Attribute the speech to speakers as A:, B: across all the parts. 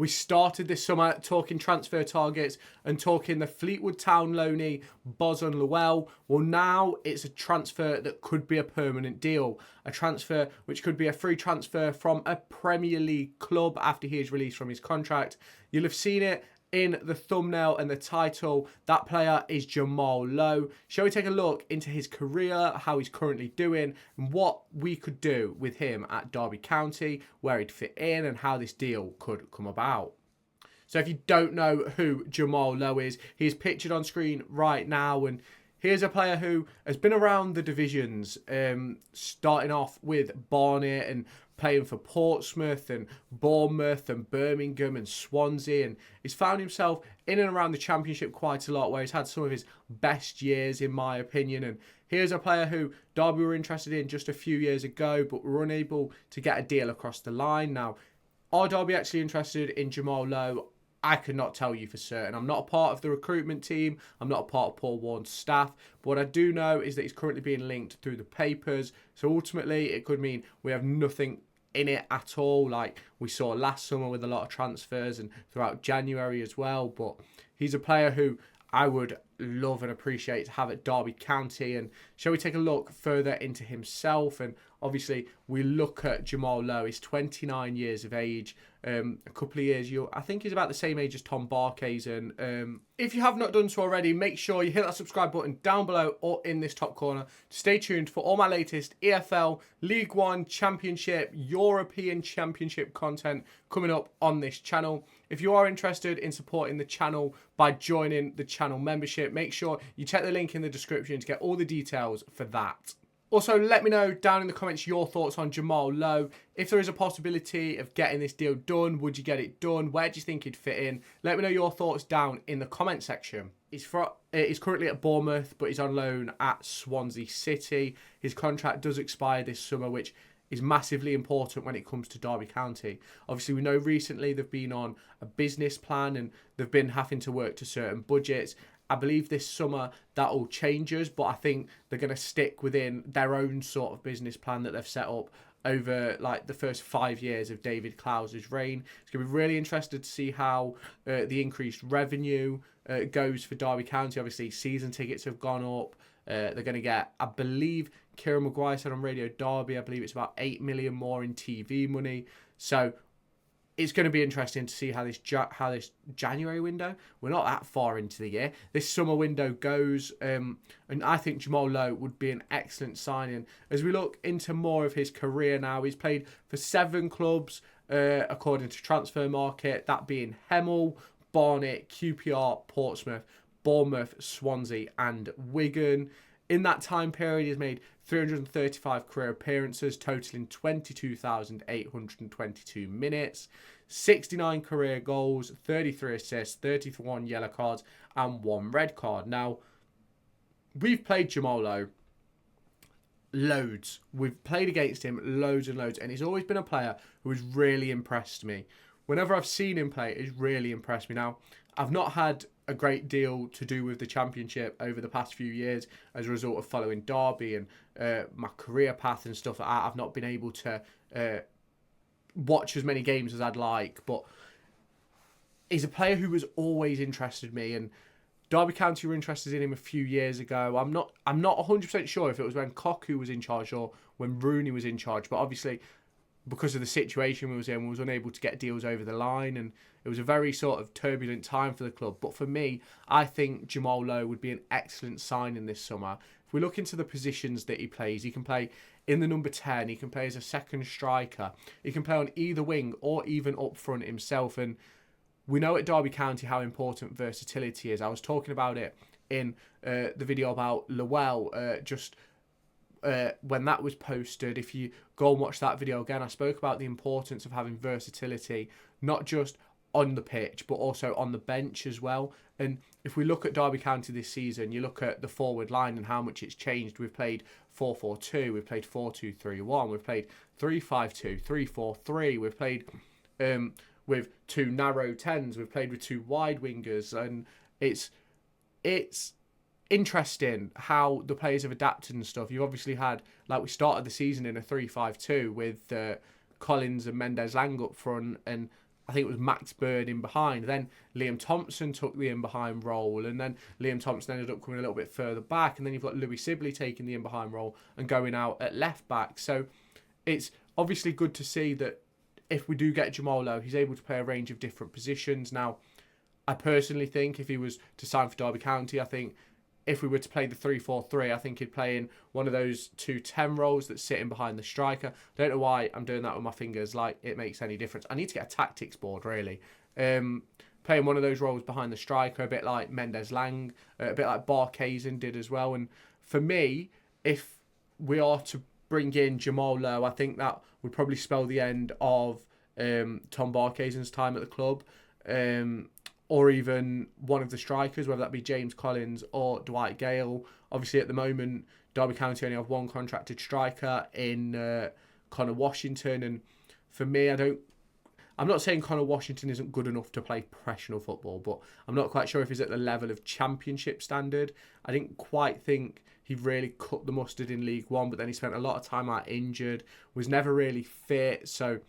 A: We started this summer talking transfer targets and talking the Fleetwood Town loanee Boson Llewellyn. Well, now it's a transfer that could be a permanent deal. A transfer which could be a free transfer from a Premier League club after he is released from his contract. You'll have seen it in the thumbnail and the title. That player is Jamal Lowe. Shall we take a look into his career, how he's currently doing, and what we could do with him at Derby County, where he'd fit in, and how this deal could come about. So if you don't know who Jamal Lowe is, he's pictured on screen right now, and here's a player who has been around the divisions, starting off with Barnet and playing for Portsmouth and Bournemouth and Birmingham and Swansea, and he's found himself in and around the Championship quite a lot, where he's had some of his best years, in my opinion. And here's a player who Derby were interested in just a few years ago, but were unable to get a deal across the line. Now, are Derby actually interested in Jamal Lowe? I could not tell you for certain. I'm not a part of the recruitment team. I'm not a part of Paul Warne's staff. But what I do know is that he's currently being linked through the papers. So ultimately, it could mean we have nothing in it at all, like we saw last summer with a lot of transfers and throughout January as well. But he's a player who I would love and appreciate to have at Derby County. And shall we take a look further into himself? And obviously, we look at Jamal Lowe. He's 29 years of age. A couple of years, I think he's about the same age as Tom Barkhuizen. And if you have not done so already, make sure you hit that subscribe button down below or in this top corner to stay tuned for all my latest EFL, League One, Championship, European Championship content coming up on this channel. If you are interested in supporting the channel by joining the channel membership, make sure you check the link in the description to get all the details for that. Also, let me know down in the comments your thoughts on Jamal Lowe. If there is a possibility of getting this deal done, would you get it done? Where do you think he'd fit in? Let me know your thoughts down in the comment section. He's currently at Bournemouth, but he's on loan at Swansea City. His contract does expire this summer, which is massively important when it comes to Derby County. Obviously, we know recently they've been on a business plan and they've been having to work to certain budgets. I believe this summer that all changes, but I think they're going to stick within their own sort of business plan that they've set up over like the first 5 years of David Clowes' reign. It's going to be really interested to see how the increased revenue goes for Derby County. Obviously, season tickets have gone up. They're going to get, I believe, Kieran Maguire said on Radio Derby, I believe it's about 8 million more in TV money. So it's going to be interesting to see how this January window, we're not that far into the year, this summer window goes. And I think Jamal Lowe would be an excellent signing. As we look into more of his career now, he's played for 7 clubs, according to Transfer Market, that being Hemel, Barnet, QPR, Portsmouth, Bournemouth, Swansea and Wigan. In that time period, he's made 335 career appearances, totaling 22,822 minutes, 69 career goals, 33 assists, 31 yellow cards, and 1 red card. Now, we've played Jamal Lowe loads. We've played against him loads and loads, and he's always been a player who has really impressed me. Whenever I've seen him play, he's really impressed me. Now, I've not had a great deal to do with the Championship over the past few years as a result of following Derby and my career path and stuff like that. I've not been able to watch as many games as I'd like, but he's a player who has always interested me, and Derby County were interested in him a few years ago. I'm not 100% sure if it was when Koku was in charge or when Rooney was in charge, but obviously because of the situation we was in, we was unable to get deals over the line, and it was a very sort of turbulent time for the club. But for me, I think Jamal Lowe would be an excellent signing this summer. If we look into the positions that he plays, he can play in the number 10, he can play as a second striker, he can play on either wing or even up front himself. And we know at Derby County how important versatility is. I was talking about it in the video about Llewellyn when that was posted. If you go and watch that video again, I spoke about the importance of having versatility, not just on the pitch, but also on the bench as well. And if we look at Derby County this season, you look at the forward line and how much it's changed. We've played 4-4-2, we've played 4-2-3-1, we've played 3-5-2, 3-4-3, we've played with 2 narrow 10s, we've played with 2 wide wingers, and it's interesting how the players have adapted and stuff. You've obviously had, like, we started the season in a 3-5-2 with Collins and Mendez-Laing up front, and I think it was Max Bird in behind. Then Liam Thompson took the in-behind role, and then Liam Thompson ended up coming a little bit further back, and then you've got Louis Sibley taking the in-behind role and going out at left back. So it's obviously good to see that if we do get Jamal Lowe, he's able to play a range of different positions. Now, I personally think if he was to sign for Derby County, I think if we were to play the 3-4-3, I think he'd play in one of those 2-10 roles that's sitting behind the striker. Don't know why I'm doing that with my fingers like it makes any difference. I need to get a tactics board, really. Playing one of those roles behind the striker, a bit like Mendez-Laing, a bit like Barkhuizen did as well. And for me, if we are to bring in Jamal Lowe, I think that would probably spell the end of Tom Barkhuizen's time at the club. Or even one of the strikers, whether that be James Collins or Dwight Gale. Obviously, at the moment, Derby County only have one contracted striker in Conor Washington. And for me, I'm not saying Conor Washington isn't good enough to play professional football, but I'm not quite sure if he's at the level of championship standard. I didn't quite think he really cut the mustard in League One, but then he spent a lot of time out injured, was never really fit. So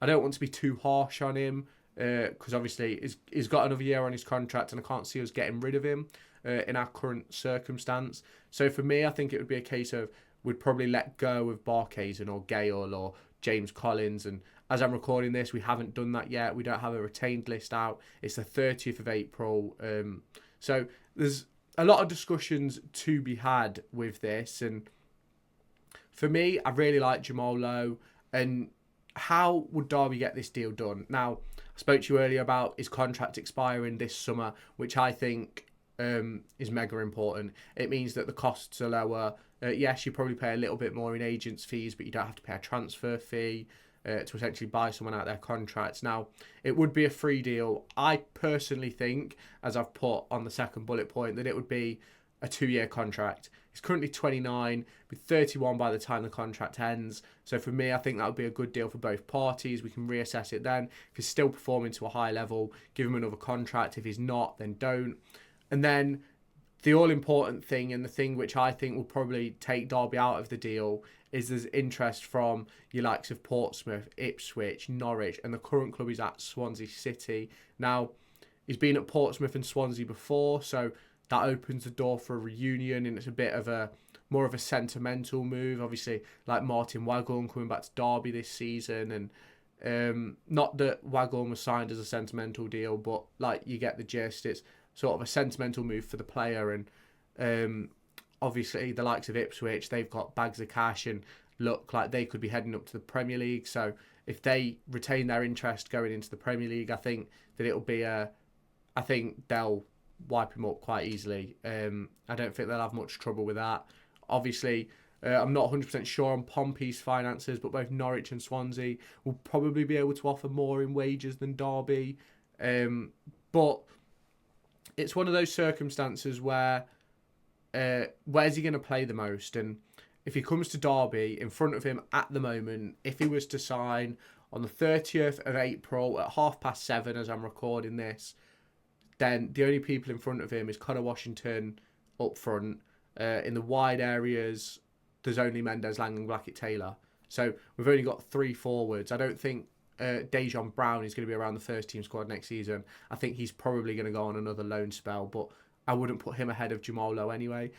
A: I don't want to be too harsh on him. Because obviously he's got another year on his contract and I can't see us getting rid of him in our current circumstance. So for me, I think it would be a case of we'd probably let go of Barkhuizen or Gale or James Collins. And as I'm recording this, we haven't done that yet. We don't have a retained list out. It's the 30th of April. So there's a lot of discussions to be had with this. And for me, I really like Jamal Lowe. And how would Derby get this deal done? Now, I spoke to you earlier about his contract expiring this summer, which I think is mega important. It means that the costs are lower. Yes, you probably pay a little bit more in agents' fees, but you don't have to pay a transfer fee to essentially buy someone out their contracts. Now, it would be a free deal. I personally think, as I've put on the second bullet point, that it would be a 2-year contract. He's currently 29, be 31 by the time the contract ends. So for me, I think that would be a good deal for both parties. We can reassess it then. If he's still performing to a high level, give him another contract. If he's not, then don't. And then the all-important thing, and the thing which I think will probably take Derby out of the deal, is there's interest from your likes of Portsmouth, Ipswich, Norwich, and the current club is at Swansea City. Now, he's been at Portsmouth and Swansea before, so that opens the door for a reunion, and it's a bit of a more of a sentimental move. Obviously, like Martin Waghorn coming back to Derby this season, and not that Waghorn was signed as a sentimental deal, but like you get the gist. It's sort of a sentimental move for the player, and obviously the likes of Ipswich, they've got bags of cash and look like they could be heading up to the Premier League. So if they retain their interest going into the Premier League, I think that it'll be I think they'll wipe him up quite easily. I don't think they'll have much trouble with that. Obviously, I'm not 100% sure on Pompey's finances, but both Norwich and Swansea will probably be able to offer more in wages than Derby. But it's one of those circumstances where where's he going to play the most? And if he comes to Derby, in front of him at the moment, if he was to sign on the 30th of April at 7:30 as I'm recording this, then the only people in front of him is Conor Washington up front. In the wide areas, there's only Mendez-Laing and Blackett-Taylor. So we've only got 3 forwards. I don't think Dejon Brown is going to be around the first team squad next season. I think he's probably going to go on another loan spell, but I wouldn't put him ahead of Jamal Lowe anyway.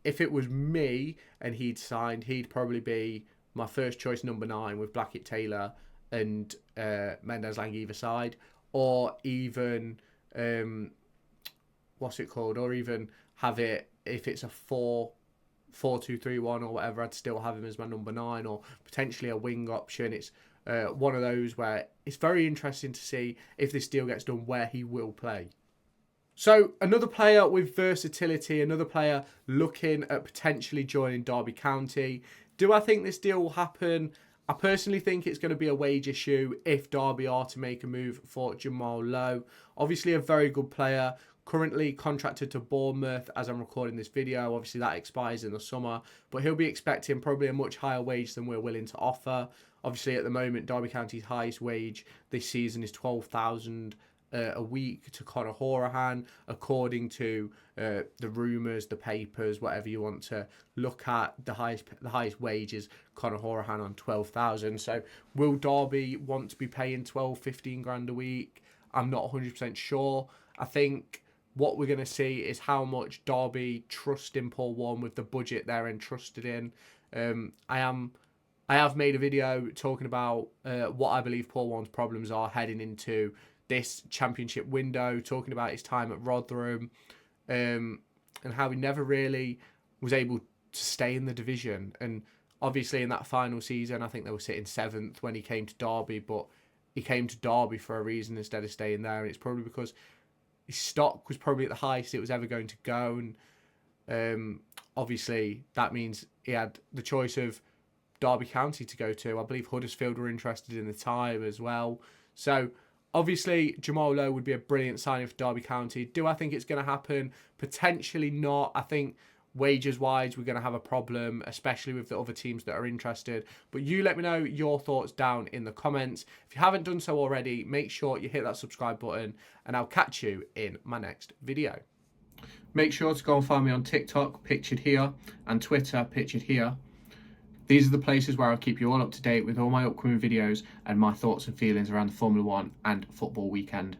A: If it was me and he'd signed, he'd probably be my first choice number 9 with Blackett-Taylor and Mendez-Laing either side, or even what's it called? Or even have it, if it's a 4-2-3-1 or whatever, I'd still have him as my number 9, or potentially a wing option. It's one of those where it's very interesting to see if this deal gets done where he will play. So another player with versatility, another player looking at potentially joining Derby County. Do I think this deal will happen? I personally think it's going to be a wage issue if Derby are to make a move for Jamal Lowe. Obviously a very good player, currently contracted to Bournemouth as I'm recording this video. Obviously that expires in the summer, but he'll be expecting probably a much higher wage than we're willing to offer. Obviously at the moment, Derby County's highest wage this season is £12,000 a week to Conor Washington, according to the rumours, the papers, whatever you want to look at. The highest wages, Conor Washington on 12,000. So will Derby want to be paying 12, 15 grand a week? I'm not 100% sure. I think what we're going to see is how much Derby trust in Paul Warne with the budget they're entrusted in. I have made a video talking about what I believe Paul Warne's problems are heading into this championship window, talking about his time at Rotherham, and how he never really was able to stay in the division. And obviously in that final season, I think they were sitting 7th when he came to Derby, but he came to Derby for a reason instead of staying there. And it's probably because his stock was probably at the highest it was ever going to go. And obviously that means he had the choice of Derby County to go to. I believe Huddersfield were interested in the time as well. So obviously Jamal Lowe would be a brilliant signing for Derby County. Do I think it's going to happen? Potentially not. I think wages wise we're going to have a problem, especially with the other teams that are interested. But you let me know your thoughts down in the comments. If you haven't done so already, make sure you hit that subscribe button, and I'll catch you in my next video. Make sure to go and find me on TikTok, pictured here, and Twitter, pictured here. These are the places where I'll keep you all up to date with all my upcoming videos and my thoughts and feelings around the Formula 1 and football weekend.